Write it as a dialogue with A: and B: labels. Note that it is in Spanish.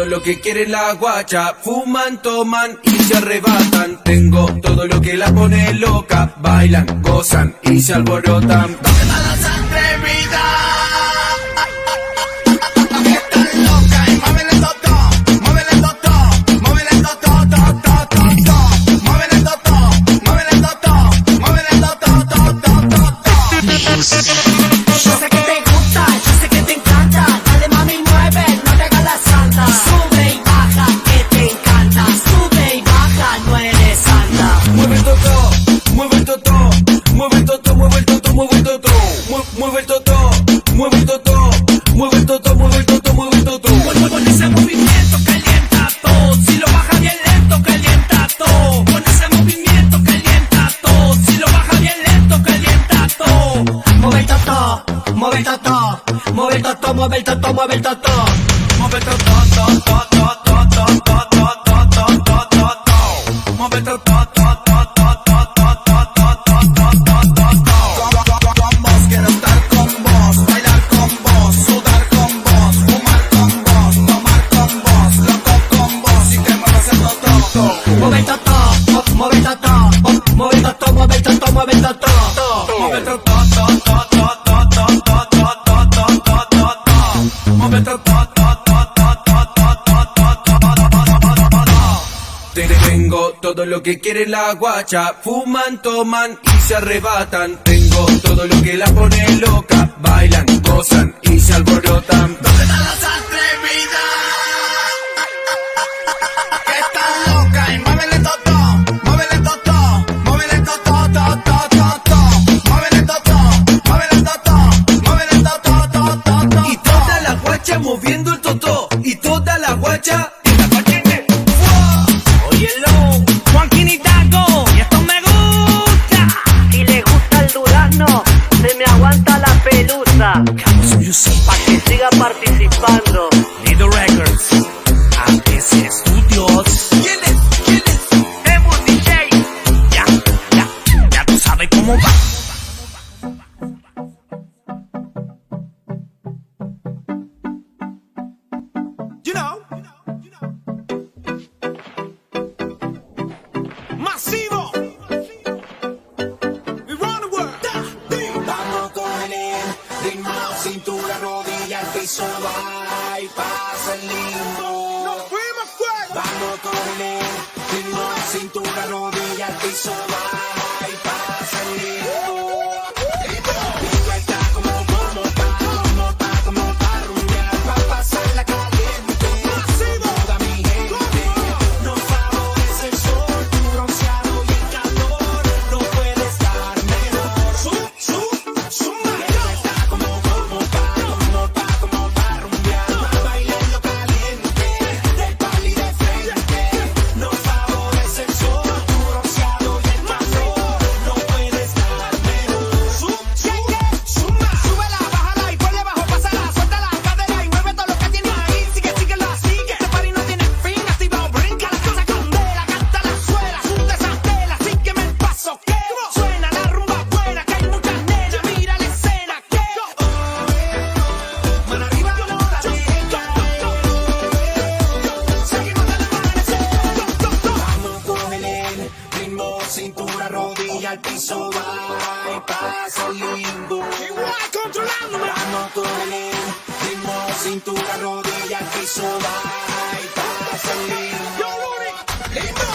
A: todo lo que quiere la guacha. Fuman, toman y se arrebatan. Tengo todo lo que la pone loca. Bailan, gozan y se alborotan. ¿Dónde están las atrevidas? Están locas y mueven el totó. Mueven el totó. Mueven el totó, totó. Mueven el totó. Mueven el totó. Mueven el totó, totó.
B: Yo sé que te gusta, yo sé que te encanta. Dale mami, mueve, no te hagas la santa. Sube y baja, que te encanta. Sube y baja, no eres santa.
A: Mueve el totó, mueve el totó. Mueve el totó, mueve el totó, mueve el totó. Mueve el totó, mueve el totó. Mueve el totó, mueve el totó, mueve el totó.
C: Con ese movimiento calienta todo. Si lo baja bien lento, calienta todo. Con ese movimiento calienta todo. Si lo baja bien lento, calienta todo.
B: Mueve el totó, mueve el totó. Mueve el totó, mueve el totó, mueve el totó.
A: Mueve el totó, totó, totó, totó, totó, totó, totó. Mueve el totó, totó, totó, totó, totó, totó. Con vos, quiero estar con vos, bailar con vos, sudar con vos, fumar con vos, tomar con vos, loco con vos y que muevas el totó.
B: Mueve el totó, mueve el totó. Mueve el totó, mueve el totó, mueve el totó.
A: Mueve el totó, totó, totó, totó, totó, totó, totó. Mueve el totó, totó, totó, totó, totó, totó. Tengo todo lo que quiere la guacha. Fuman, toman y se arrebatan. Tengo todo lo que la pone loca. Bailan, gozan y se alborotan. ¿Dónde están las atrevidas? Que están locas y mueven el totó. Mueven el totó. Mueven el totó, totó, totó. Mueven el totó. Mueven el totó. Mueven el totó, totó, totó. Y toda la guacha moviendo el totó. Y toda la guacha.
C: Óyelo, Juanquín y Taco, y esto me gusta.
B: Si le gusta el durazno, se me aguanta la pelusa.
C: Campus Music,
B: Pa' que siga participando.
C: Nido Records, Antes Studios.
A: ¿Quién es? ¿Quién es?
C: Demos DJ. Ya tú sabes cómo va.
D: You know. Masivo. We run the world.
E: Vamos con el ritmo, cintura, rodilla, el piso, va y pasa el limbo.
D: Nos fuimos fuego.
E: Vamos con el ritmo, cintura, rodilla, el piso, va y pasa el limbo. Limbo está como pa' rumbear, pa' pasarla caliente. Toda mi gente nos favorece el sol, tu bronceado y el calor, no puede estar mejor. Limbo está como pa' rumbear, pa' bailarlo caliente, del pali de frente. Nos favorece el sol, tu bronceado y el calor, no puede estar mejor.
D: Súbela, bájala y ponle bajo, pásala, suelta la cadera y mueve todo lo que tienes ahí. Síguela, sigue. Este party no tiene fin, activado, brinca la casa candela, canta la suela, junta esa tela, sígueme el paso que suena la rumba buena, que hay muchas nenas, mira la escena que mano arriba, la derecha, seguimos hasta el amanecer.
E: Vamos con el ritmo, cintura, rodilla, al piso, va y pasa el limbo.
D: Igual controlándome.
E: Vamos con el ritmo, cintura, rodilla, al piso, va y pasa el limbo.
D: Yo, Rudy.
E: Limbo